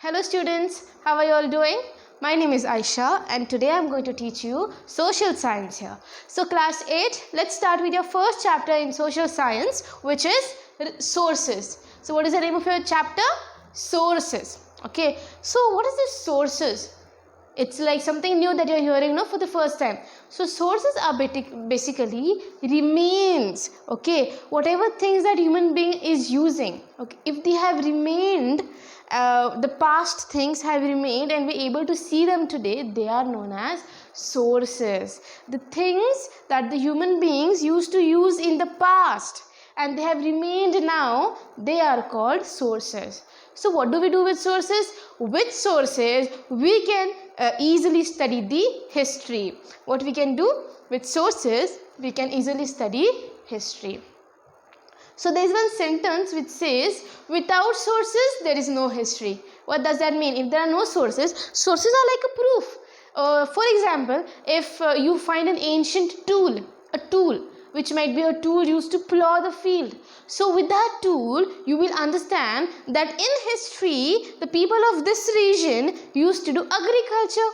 Hello students, how are you all doing? My name is Aisha and today I am going to teach you social science here. So class 8, let's start with your first chapter in social science, which is sources. So what is the name of your chapter? Sources. Okay, so what is this sources? It's like something new that you're hearing for the first time. So sources are basically remains, okay, whatever things that human being is using, okay, if they have remained, the past things have remained and we're able to see them today, they are known as sources. The things that the human beings used to use in the past and they have remained now, they are called sources. So what do we do with sources? With sources we can easily study the history. What we can do with sources, we can easily study history. So there is one sentence which says, without sources there is no history. What does that mean? If there are no sources, sources are like a proof. For example, if you find an ancient tool, a tool which might be a tool used to plow the field. So with that tool, you will understand that in history, the people of this region used to do agriculture.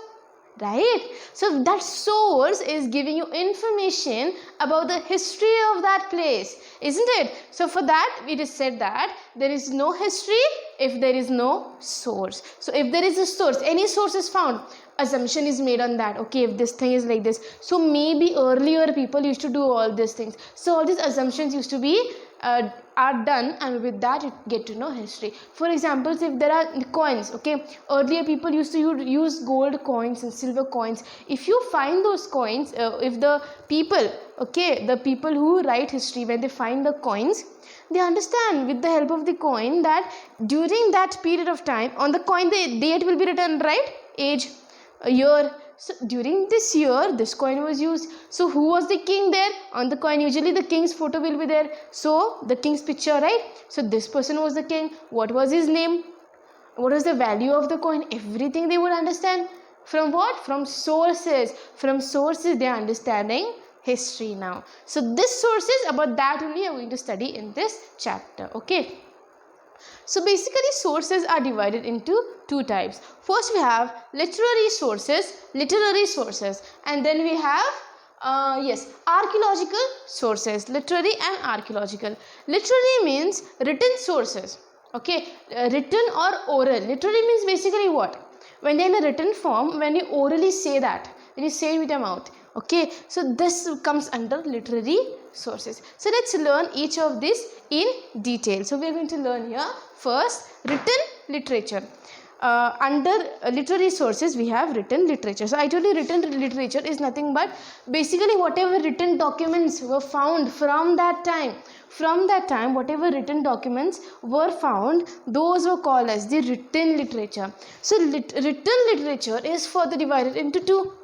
Right? So that source is giving you information about the history of that place, isn't it? So for that, it is said that there is no history if there is no source. So if there is a source, any source is found, assumption is made on that. Okay, if this thing is like this, so maybe earlier people used to do all these things. So all these assumptions used to be are done, and with that you get to know history. For example, if there are coins, okay, earlier people used to use gold coins and silver coins. If you find those coins, if the people, okay, the people who write history, when they find the coins, they understand with the help of the coin that during that period of time, on the coin the date will be written, right? Age, a year. So during this year, this coin was used. So who was the king there? On the coin, usually the king's photo will be there. So the king's picture, right? So this person was the king. What was his name? What was the value of the coin? Everything they would understand. From what? From sources. From sources they are understanding history now. So this sources, about that only are going to study in this chapter. Okay. So basically sources are divided into two types. First we have literary sources, and then we have archaeological sources, literary and archaeological. Literary means written sources, okay, written or oral. Literary means basically what? When they are in a written form, when you orally say that, when you say it with your mouth, okay, so this comes under literary sources. So let's learn each of these in detail. So we are going to learn here first written literature. Under literary sources we have written literature. So I told you written literature is nothing but basically whatever written documents were found from that time. From that time, whatever written documents were found, those were called as the written literature. So written literature is further divided into two: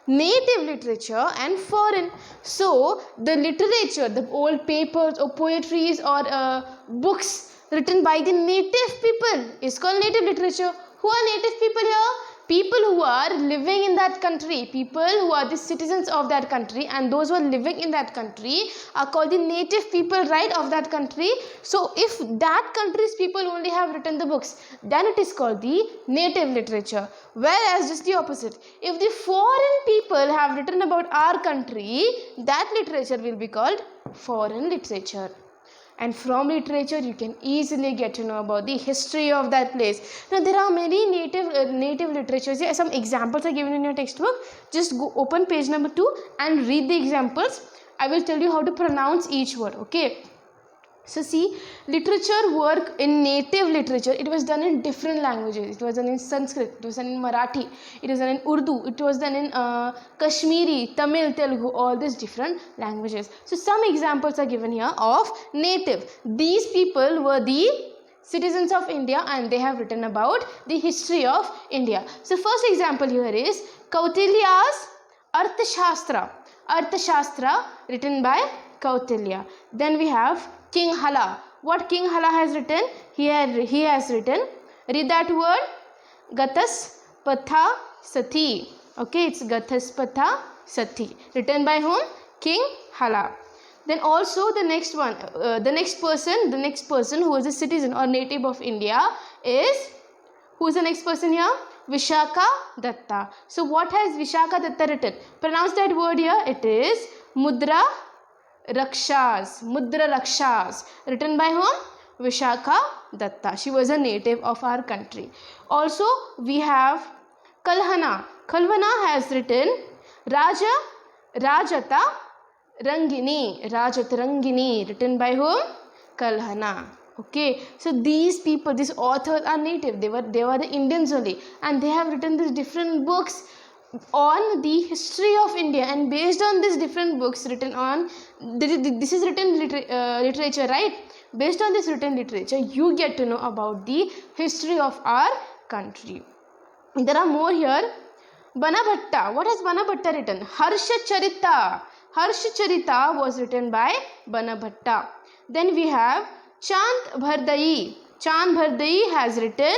native literature and foreign. So the literature, the old papers or poetries or books written by the native people is called native literature. Who are native people here? People who are living in that country, people who are the citizens of that country, and those who are living in that country are called the native people, right, of that country. So if that country's people only have written the books, then it is called the native literature. Whereas just the opposite, if the foreign people have written about our country, that literature will be called foreign literature. And from literature you can easily get to know about the history of that place. Now there are many native literatures here. Some examples are given in your textbook. Just go open page number 2 and read the examples. I will tell you how to pronounce each word, okay. So see, literature work in native literature, it was done in different languages. It was done in Sanskrit, it was done in Marathi, it was done in Urdu, it was done in Kashmiri, Tamil, Telugu, all these different languages. So some examples are given here of native. These people were the citizens of India and they have written about the history of India. So first example here is Kautilya's Arthashastra. Arthashastra written by Kautilya. Then we have King Hala. What King Hala has written? He has written, read that word, Gataspatha Sati. Okay, it's Gataspatha Sati. Written by whom? King Hala. Then also the next one, the next person who is a citizen or native of India is Who is the next person here? Vishaka Datta. So what has Vishaka Datta written? Pronounce that word here. It is Mudra Rakshas. Mudra Rakshas. Written by whom? Vishaka Datta. She was a native of our country. Also we have Kalhana. Kalhana has written Rajata Rangini. Rajat Rangini. Written by whom? Kalhana. Okay, so these people, these authors are native. They were the Indians only, and they have written these different books on the history of India, and based on these different books written on this is written literature, right? Based on this written literature, you get to know about the history of our country. There are more here. Banabhatta. What has Banabhatta written? Harsha Charita. Harsha Charita was written by Banabhatta. Then we have Chand Bhardai. Chand Bhardai has written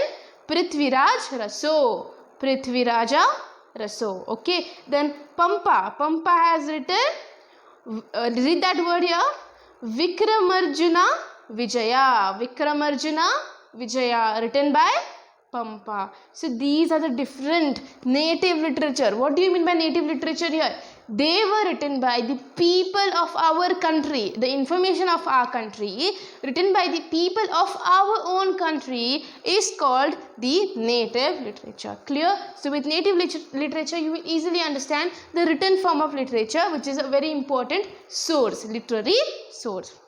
Prithviraj Raso. Prithviraja Raso. Okay. Then Pampa. Pampa has written, read that word here, Vikramarjuna Vijaya. Vikramarjuna Vijaya. Written by Pampa. So these are the different native literature. What do you mean by native literature here? They were written by the people of our country. The information of our country written by the people of our own country is called the native literature. Clear? So with native literature you will easily understand the written form of literature, which is a very important source, literary source.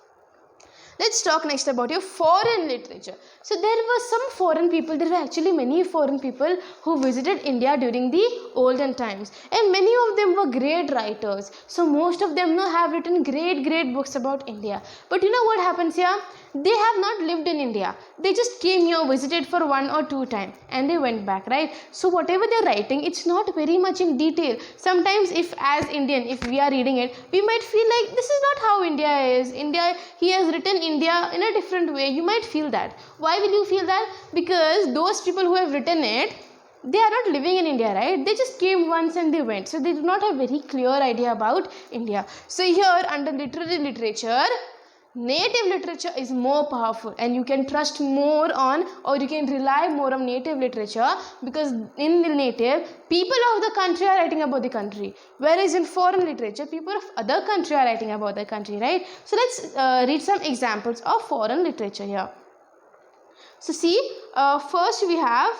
Let's talk next about your foreign literature. So there were some foreign people, there were actually many foreign people who visited India during the olden times, and many of them were great writers. So most of them have written great books about India. But you know what happens here? They have not lived in India. They just came here, visited for 1 or 2 times, and they went back, right? So whatever they're writing, it's not very much in detail. Sometimes if as Indian, if we are reading it, we might feel like this is not how India is. He has written India in a different way. You might feel that. Why will you feel that? Because those people who have written it, they are not living in India, right? They just came once and they went. So they do not have very clear idea about India. So here under literary literature, native literature is more powerful, and you can trust more on, or you can rely more on native literature, because in the native, people of the country are writing about the country, whereas in foreign literature, people of other country are writing about the country, right? So let's read some examples of foreign literature here. So see, first we have,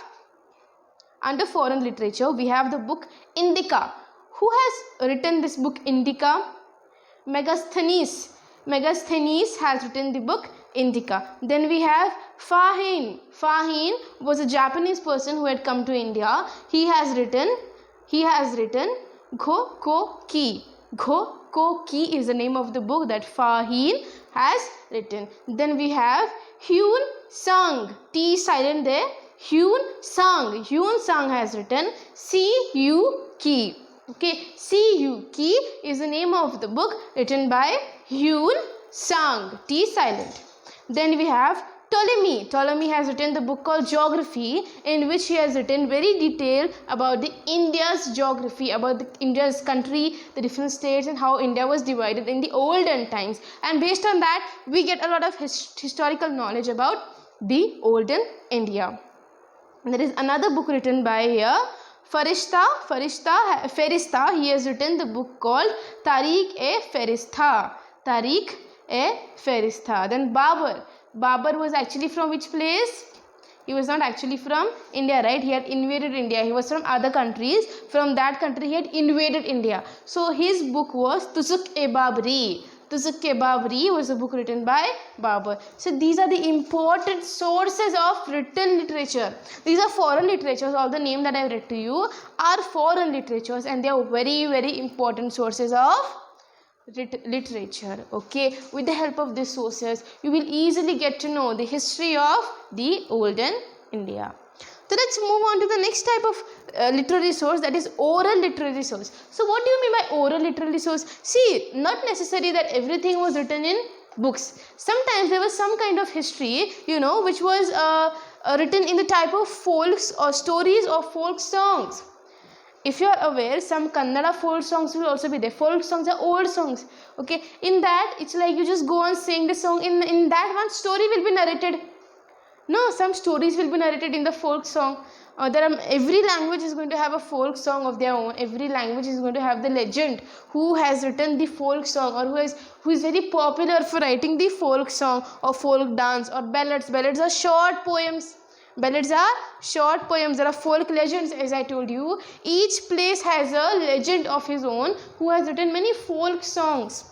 under foreign literature, we have the book Indica. Who has written this book Indica? Megasthenes. Megasthenes has written the book Indica. Then we have Fahin. Fahin was a Japanese person who had come to India. He has written Gokoki. Gokoki is the name of the book that Fahin has written. Then we have Hyun Sung. T silent there. Hyun Sung. Hyun Sung has written C-U-Ki. Okay, C-U-Ki is the name of the book written by Hyun Sung. T silent. Then we have Ptolemy. Ptolemy has written the book called Geography, in which he has written very detailed about the India's geography, about the India's country, the different states, and how India was divided in the olden times. And based on that, we get a lot of historical knowledge about the olden India. And there is another book written by here, Ferista. He has written the book called Tariq-e-Ferista. Tariq-e-Ferista. Then Babur. Babur was actually from which place? He was not actually from India, right? He had invaded India. He was from other countries. From that country, he had invaded India. So his book was Tuzuk-e-Babri. Tuzuk-e-Babri was a book written by Babur. So these are the important sources of written literature. These are foreign literatures. All the names that I have read to you are foreign literatures, and they are very important sources of literature. Okay, with the help of these sources, you will easily get to know the history of the olden India. So let's move on to the next type of literary source, that is oral literary source. So what do you mean by oral literary source? See, not necessary that everything was written in books. Sometimes there was some kind of history, which was written in the type of folks or stories or folk songs. If you are aware, some Kannada folk songs will also be there. Folk songs are old songs. Okay, in that it's like you just go and sing the song. In that one, story will be narrated. No, some stories will be narrated in the folk song. Every language is going to have a folk song of their own. Every language is going to have the legend who has written the folk song, or who is very popular for writing the folk song or folk dance or ballads. Ballads are short poems. Ballads are short poems. There are folk legends, as I told you. Each place has a legend of his own who has written many folk songs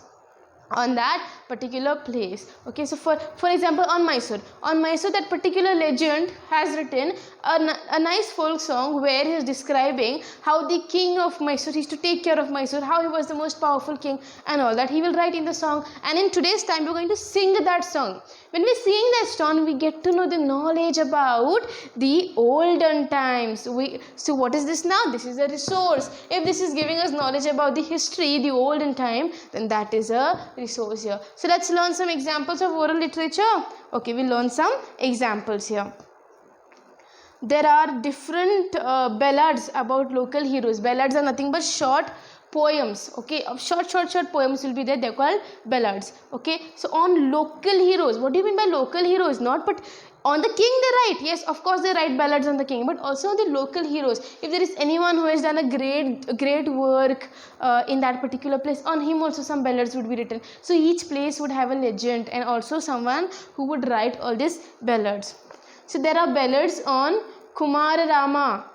on that particular place. Okay, so for example, on Mysore, that particular legend has written a nice folk song where he is describing how the king of Mysore used to take care of Mysore, how he was the most powerful king and all that. He will write in the song, and in today's time we're going to sing that song. When we sing that song, we get to know the knowledge about the olden times. So what is this now? This is a resource. If this is giving us knowledge about the history, the olden time, then that is a resource here. So let's learn some examples of oral literature. Okay, we'll learn some examples here. There are different ballads about local heroes. Ballads are nothing but short poems. Okay, short poems will be there. They're called ballads. Okay, so on local heroes, what do you mean by local heroes? Not but on the king they write. Yes, of course they write ballads on the king, but also on the local heroes. If there is anyone who has done a great work in that particular place, on him also some ballads would be written. So each place would have a legend and also someone who would write all these ballads. So there are ballads on Kumara Rama.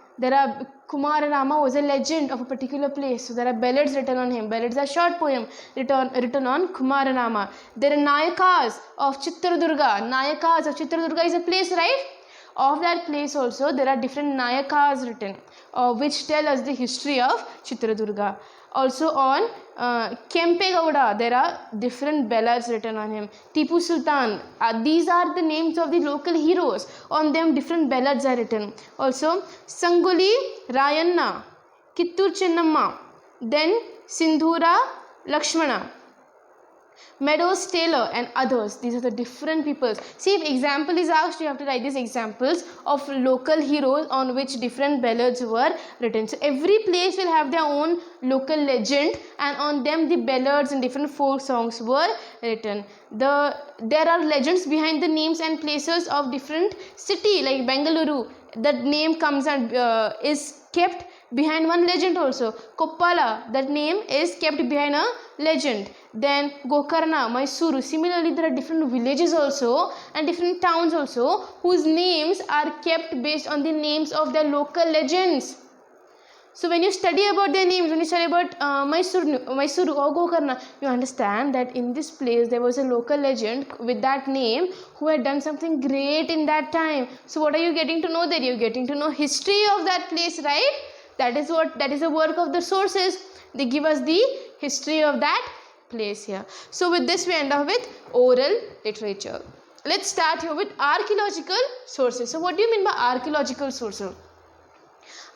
Kumara Rama was a legend of a particular place. So there are ballads written on him. Ballads are short poem written on Kumara Rama. There are Nayakas of Chitradurga. Nayakas of Chitradurga is a place, right? Of that place also there are different Nayakas written, which tell us the history of Chitradurga. Also on Kempe Gowda, there are different ballads written on him. Tipu Sultan, these are the names of the local heroes. On them different ballads are written. Also Sangoli Rayanna, Kittur Chennamma, then Sindhura Lakshmana, Meadows Taylor and others. These are the different peoples. See, if example is asked, you have to write these examples of local heroes on which different ballads were written. So every place will have their own local legend, and on them the ballads and different folk songs were written. There are legends behind the names and places of different city, like Bengaluru. That name comes and is kept behind one legend also. Koppala, that name is kept behind a legend. Then Gokarna, Mysuru. Similarly, there are different villages also and different towns also whose names are kept based on the names of their local legends. So when you study about their names, when you study about Mysuru or Gokarna, you understand that in this place there was a local legend with that name who had done something great in that time. So what are you getting to know there? You're getting to know history of that place, right? That is the work of the sources. They give us the history of that place here. So with this we end up with oral literature. Let's start here with archaeological sources. So what do you mean by archaeological sources?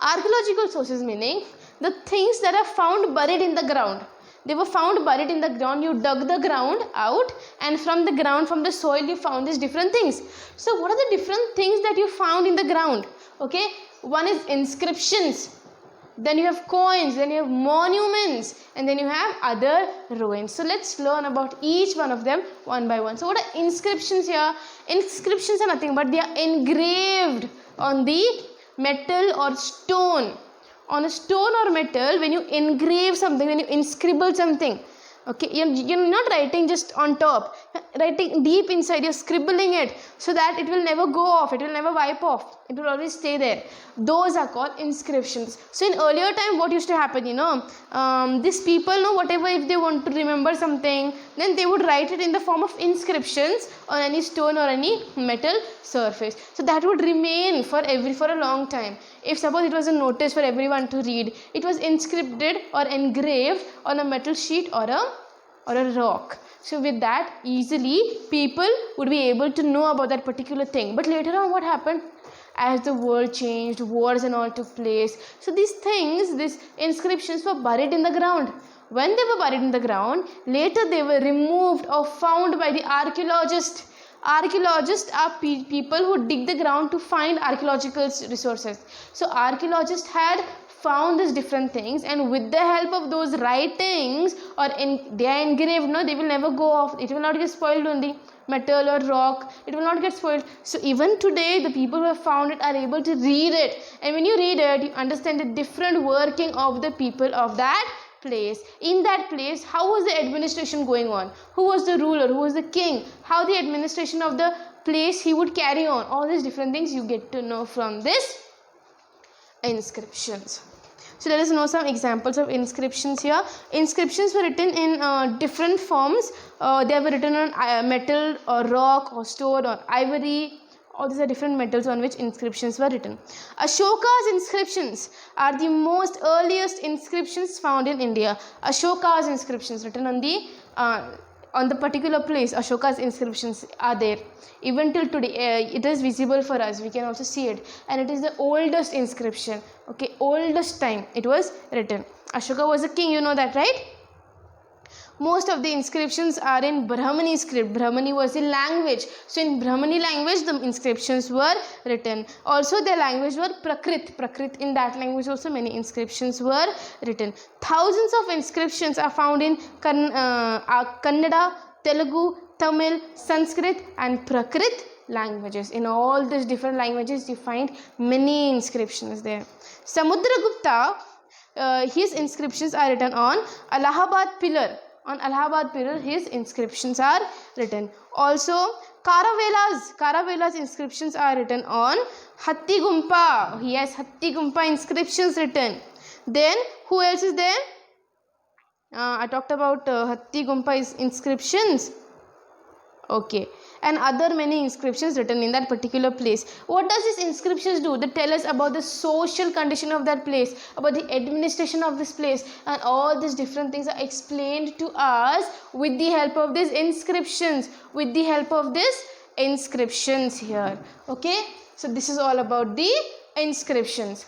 Archaeological sources meaning the things that are found buried in the ground. They were found buried in the ground. You dug the ground out, and from the ground, from the soil, you found these different things. So what are the different things that you found in the ground? Okay, one is inscriptions. Then you have coins, then you have monuments, and then you have other ruins. So let's learn about each one of them one by one. So what are inscriptions here? Inscriptions are nothing but they are engraved on the metal or stone. On a stone or metal, when you engrave something, when you inscribble something, okay, you're not writing just on top, writing deep inside, you're scribbling it so that it will never go off, it will never wipe off, it will always stay there. Those are called inscriptions. So in earlier time, what used to happen, these people know whatever, if they want to remember something, then they would write it in the form of inscriptions on any stone or any metal surface. So that would remain for a long time. If suppose it was a notice for everyone to read, it was inscribed or engraved on a metal sheet or a rock. So with that, easily people would be able to know about that particular thing. But later on, what happened? As the world changed, wars and all took place. So these things, these inscriptions were buried in the ground. When they were buried in the ground, later they were removed or found by the archaeologists. Archaeologists are people who dig the ground to find archaeological resources. So archaeologists had found these different things, and with the help of those writings, or they are engraved, no, they will never go off, it will not get spoiled only. metal or rock, it will not get spoiled. So even today the people who have found it are able to read it, and when you read it you understand the different working of the people of that place. In that place, how was the administration going on, who was the ruler, who was the king, how the administration of the place he would carry on, all these different things you get to know from this inscriptions. So let us know some examples of inscriptions here. Inscriptions were written in different forms. They were written on metal or rock or stone or ivory. All these are different metals on which inscriptions were written. Ashoka's inscriptions are the most earliest inscriptions found in India. Ashoka's inscriptions written on the particular place. Ashoka's inscriptions are there. Even till today, it is visible for us. We can also see it, and it is the oldest inscription. Okay, oldest time it was written. Ashoka was a king. You know that, right? Most of the inscriptions are in Brahmani script. Brahmani was the language. So in Brahmani language, the inscriptions were written. Also, their language were Prakrit. Prakrit, in that language also many inscriptions were written. Thousands of inscriptions are found in Kannada, Telugu, Tamil, Sanskrit and Prakrit languages. In all these different languages, you find many inscriptions there. Samudragupta, his inscriptions are written on Allahabad pillar. On Allahabad pillar, his inscriptions are written. Also, Karavela's inscriptions are written on Hattigumpa. He has Hattigumpa inscriptions written. Then, who else is there? I talked about Hattigumpa inscriptions. Okay, and other many inscriptions written in that particular place. What does these inscriptions do? They tell us about the social condition of that place, about the administration of this place, and all these different things are explained to us with the help of these inscriptions. With the help of these inscriptions here. Okay, so this is all about the inscriptions.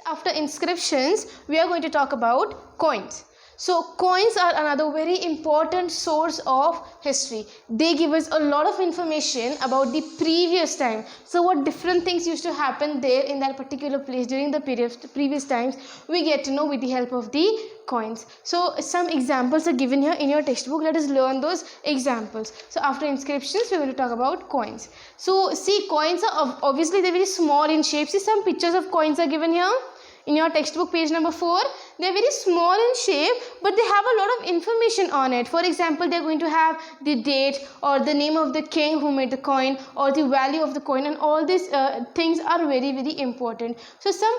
After inscriptions, we are going to talk about coins. So coins are another very important source of history. They give us a lot of information about the previous time. So what different things used to happen there in that particular place during the previous times, we get to know with the help of the coins. So some examples are given here in your textbook. Let us learn those examples. So after inscriptions, we are going to talk about coins. So see, coins are obviously they're very small in shape. See, some pictures of coins are given here in your textbook, page number 4. They are very small in shape, but they have a lot of information on it. For example, they are going to have the date or the name of the king who made the coin or the value of the coin, and all these things are very, very important. So some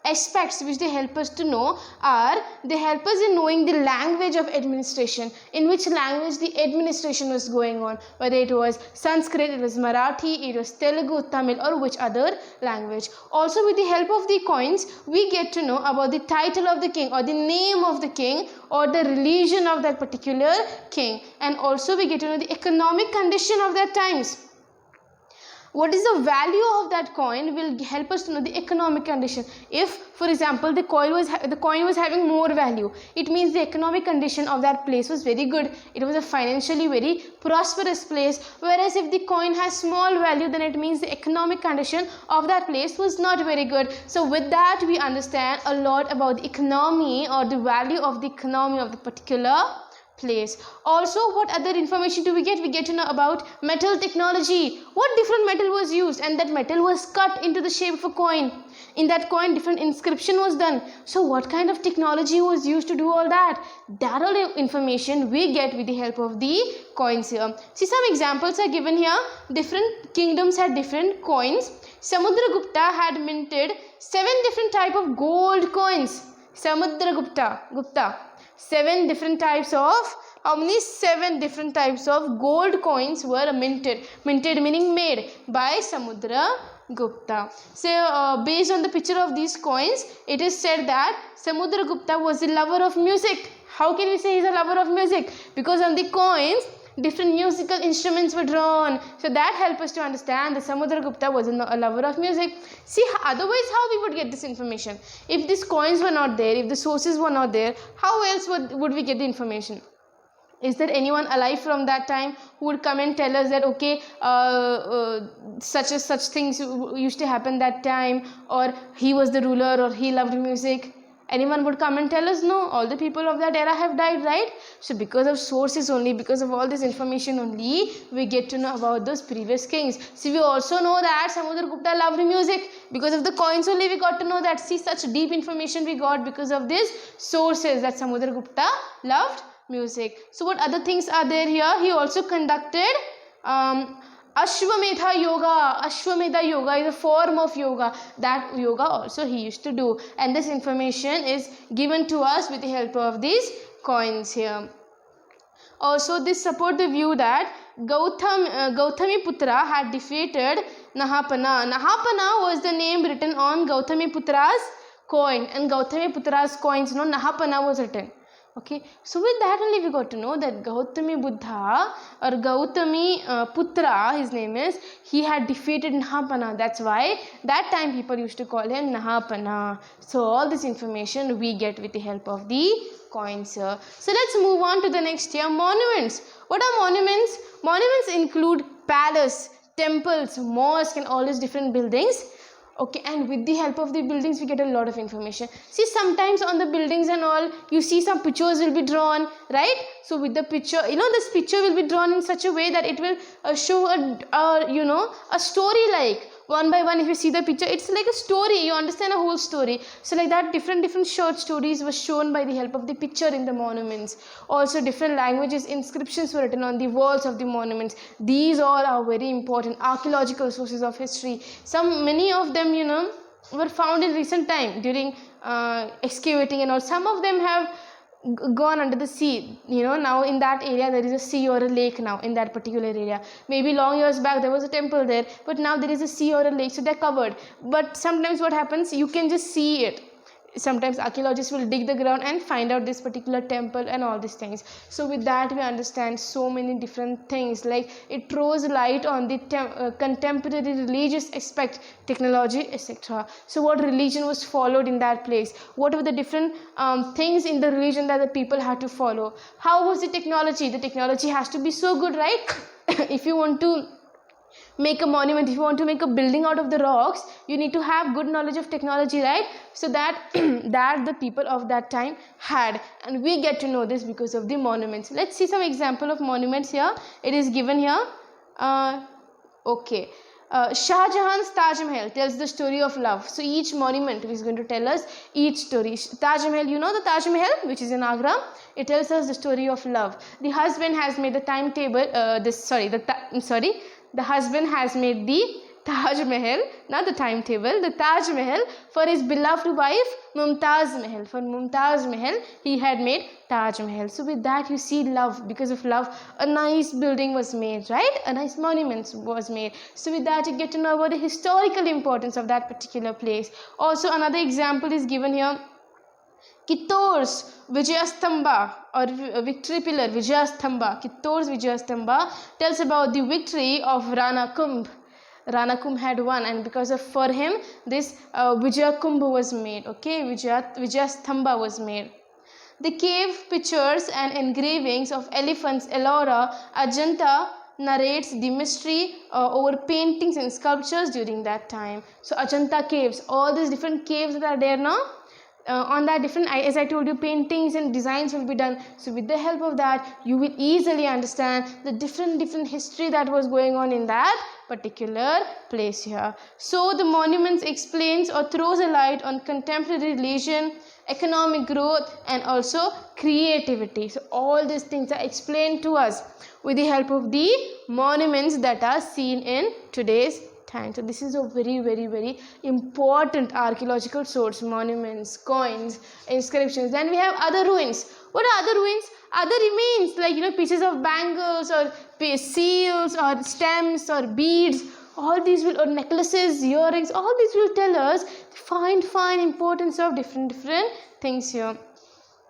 aspects which they help us to know are, they help us in knowing the language of administration, in which language the administration was going on, whether it was Sanskrit, it was Marathi, it was Telugu, Tamil, or which other language. Also, with the help of the coins, we get to know about the title of the king or the name of the king or the religion of that particular king, and also we get to know the economic condition of that times. What is the value of that coin will help us to know the economic condition. If, for example, the coin was having more value, it means the economic condition of that place was very good. It was a financially very prosperous place. Whereas if the coin has small value, then it means the economic condition of that place was not very good. So with that, we understand a lot about the economy or the value of the economy of the particular place. Also, what other information do we get? We get to know about metal technology. What different metal was used, and that metal was cut into the shape of a coin. In that coin, different inscription was done. So what kind of technology was used to do all that? That all information we get with the help of the coins here. See, some examples are given here. Different kingdoms had different coins. Samudragupta had minted 7 different type of gold coins. Gupta 7 different types of, how many? 7 different types of gold coins were minted. Minted meaning made by Samudragupta. So based on the picture of these coins, it is said that Samudragupta was a lover of music. How can we say he is a lover of music? Because on the coins, different musical instruments were drawn. So that helps us to understand that Samudragupta was a lover of music. See, otherwise how we would get this information? If these coins were not there, if the sources were not there, how else would we get the information? Is there anyone alive from that time who would come and tell us that, okay, such things used to happen that time, or he was the ruler, or he loved music? Anyone would come and tell us? No, all the people of that era have died, right? So because of sources only, because of all this information only, we get to know about those previous kings. See, we also know that Samudragupta loved music. Because of the coins only, we got to know that. See, such deep information we got because of these sources, that Samudragupta loved music. So what other things are there here? He also conducted Ashwamedha yoga. Ashwamedha yoga is a form of yoga. That yoga also he used to do. And this information is given to us with the help of these coins here. Also, this support the view that Gautami Putra had defeated Nahapana. Nahapana was the name written on Gautami Putra's coin, and Gautami Putra's coins, no, Nahapana was written. Okay, so with that only we got to know that Gautami Buddha or Gautami Putra, his name is, he had defeated Nahapana. That's why that time people used to call him Nahapana. So all this information we get with the help of the coins here. So let's move on to the next here. Monuments. What are monuments? Monuments include palace, temples, mosque, and all these different buildings. Okay, and with the help of the buildings we get a lot of information. See, sometimes on the buildings and all, you see some pictures will be drawn, right? So with the picture, this picture will be drawn in such a way that it will show a story, like one by one. If you see the picture, it's like a story, you understand a whole story. So like that, different short stories were shown by the help of the picture in the monuments. Also different languages, inscriptions were written on the walls of the monuments. These all are very important archaeological sources of history. Many of them were found in recent time during excavating and all. Some of them have gone under the sea. Now in that area there is a sea or a lake now in that particular area. Maybe long years back there was a temple there, but now there is a sea or a lake, so they're covered. But sometimes what happens, you can just see it. Sometimes archaeologists will dig the ground and find out this particular temple and all these things. So with that we understand so many different things, like it throws light on the contemporary religious aspect, technology, etc. So what religion was followed in that place, what were the different things in the religion that the people had to follow, how was the technology has to be so good, right? If you want to make a monument, if you want to make a building out of the rocks, you need to have good knowledge of technology, right? So that that the people of that time had, and we get to know this because of the monuments. Let's see some example of monuments here. It is given here. Okay, Shah Jahan's Taj Mahal tells the story of love. So each monument is going to tell us each story. Taj Mahal, the Taj Mahal which is in Agra, it tells us the story of love. The husband has made the timetable, the husband has made the Taj Mahal, not the timetable, the Taj Mahal for his beloved wife Mumtaz Mahal. For Mumtaz Mahal, he had made Taj Mahal. So with that you see love. Because of love, a nice building was made, right? A nice monument was made. So with that you get to know about the historical importance of that particular place. Also another example is given here. Kittor's Vijayastambha or victory pillar Vijayastambha. Kittor's Vijayastambha tells about the victory of Rana Kumbh. Rana Kumbh had won, and because of for him this Vijaya Kumbh was made. Okay, Vijayastambha was made. The cave pictures and engravings of elephants, Ellora, Ajanta narrates the mystery over paintings and sculptures during that time. So Ajanta caves, all these different caves that are there now, on that different, as I told you, paintings and designs will be done. So with the help of that you will easily understand the different history that was going on in that particular place here. So the monuments explains or throws a light on contemporary religion, economic growth, and also creativity. So all these things are explained to us with the help of the monuments that are seen in today's time. So this is a very important archaeological source. Monuments, coins, inscriptions. Then we have other ruins. What are other ruins? Other remains like pieces of bangles or seals or stems or beads. All these will, or necklaces, earrings, all these will tell us the fine importance of different things here.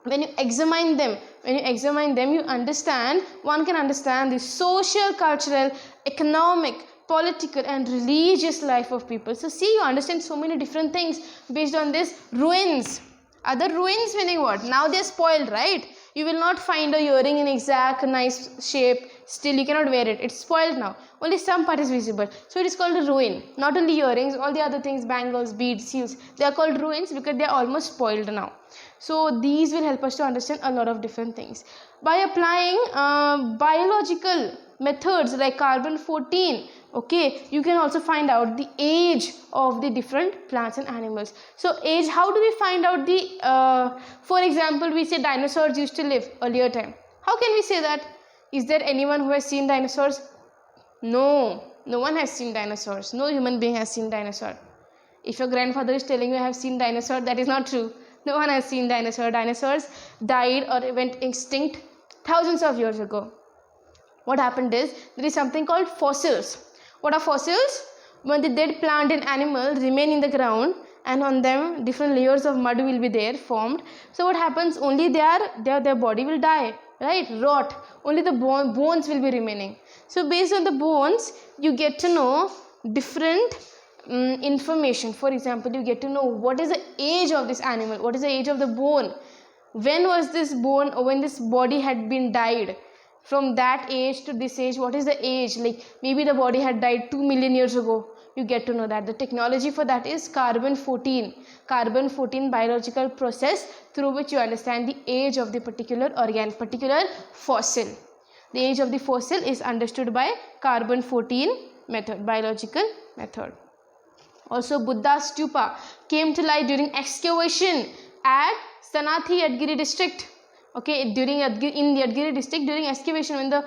When you examine them, you understand, one can understand the social, cultural, economic, political and religious life of people. So see, you understand so many different things based on this ruins. Other ruins meaning what? Now they are spoiled, right? You will not find a earring in exact nice shape. still you cannot wear it, it's spoiled now, only some part is visible, so it is called a ruin. Not only earrings, all the other things, bangles, beads, seals, they are called ruins because they are almost spoiled now. So these will help us to understand a lot of different things. By applying biological methods like carbon 14, okay, you can also find out the age of the different plants and animals. So age, how do we find out the for example, we say dinosaurs used to live earlier time. How can we say that? Is there anyone who has seen dinosaurs? No one has seen dinosaurs. No human being has seen dinosaur. If your grandfather is telling you I have seen dinosaur, that is not true. No one has seen dinosaur. Dinosaurs died or went extinct thousands of years ago. What happened is, there is something called fossils. What are fossils? When the dead plant and animal remain in the ground, and on them different layers of mud will be there formed. So what happens? Only their body will die, right? Rot. Only the bones will be remaining. So based on the bones, you get to know different information. For example, you get to know what is the age of this animal, what is the age of the bone, when was this bone, or when this body had been died. From that age to this age, what is the age? Like maybe the body had died 2 million years ago. You get to know that. The technology for that is carbon 14. Carbon 14 biological process through which you understand the age of the particular fossil. The age of the fossil is understood by carbon 14 method, biological method. Also, Buddha's stupa came to light during excavation at Sanathi Yadgiri district. Okay, in the Yadgiri district, during excavation, when the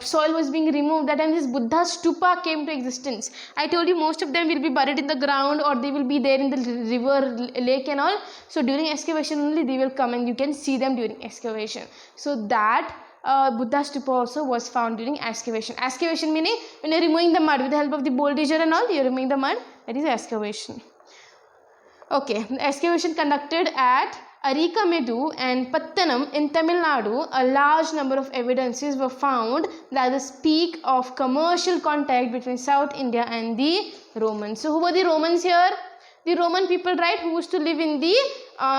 soil was being removed, that time this Buddha stupa came to existence. I told you most of them will be buried in the ground, or they will be there in the river, lake and all. So during excavation only they will come, and you can see them during excavation. So that Buddha stupa also was found during excavation. Excavation meaning when you are removing the mud with the help of the bowl digger and all, you are removing the mud. That is excavation. Okay, the excavation conducted at Arikamedu and Pattanam in Tamil Nadu, a large number of evidences were found that speak of commercial contact between South India and the Romans. So, who were the Romans here? The Roman people, right, who used to live in the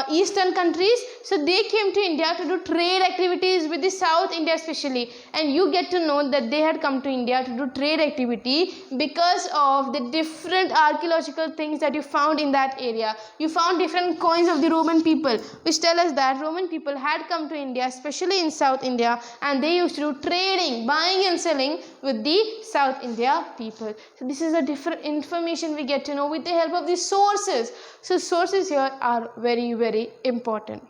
eastern countries. So they came to India to do trade activities with the South India especially, and you get to know that they had come to India to do trade activity because of the different archaeological things that you found in that area. You found different coins of the Roman people, which tell us that Roman people had come to India, especially in South India, and they used to do trading, buying and selling with the South India people. So this is a different information we get to know with the help of the sources. So sources here are very, very important.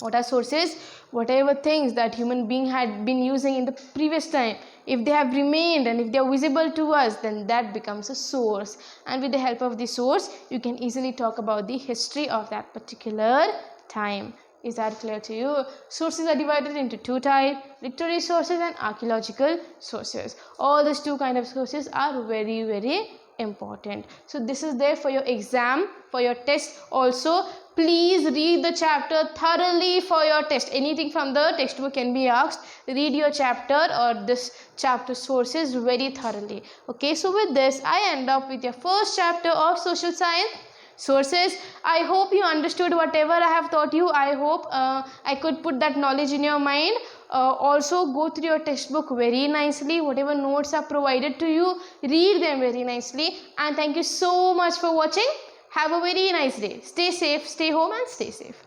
What are sources? Whatever things that human being had been using in the previous time, if they have remained and if they are visible to us, then that becomes a source. And with the help of the source, you can easily talk about the history of that particular time. Is that clear to you? Sources are divided into two types: literary sources and archaeological sources. All these two kind of sources are very, very important. So this is there for your exam, for your test also. Please read the chapter thoroughly for your test. Anything from the textbook can be asked. Read your chapter or this chapter sources very thoroughly. Okay, so with this I end up with your first chapter of social science, sources. I hope you understood whatever I have taught you. I hope I could put that knowledge in your mind. Also go through your textbook very nicely. Whatever notes are provided to you, read them very nicely. And thank you so much for watching. Have a very nice day. Stay safe, stay home and stay safe.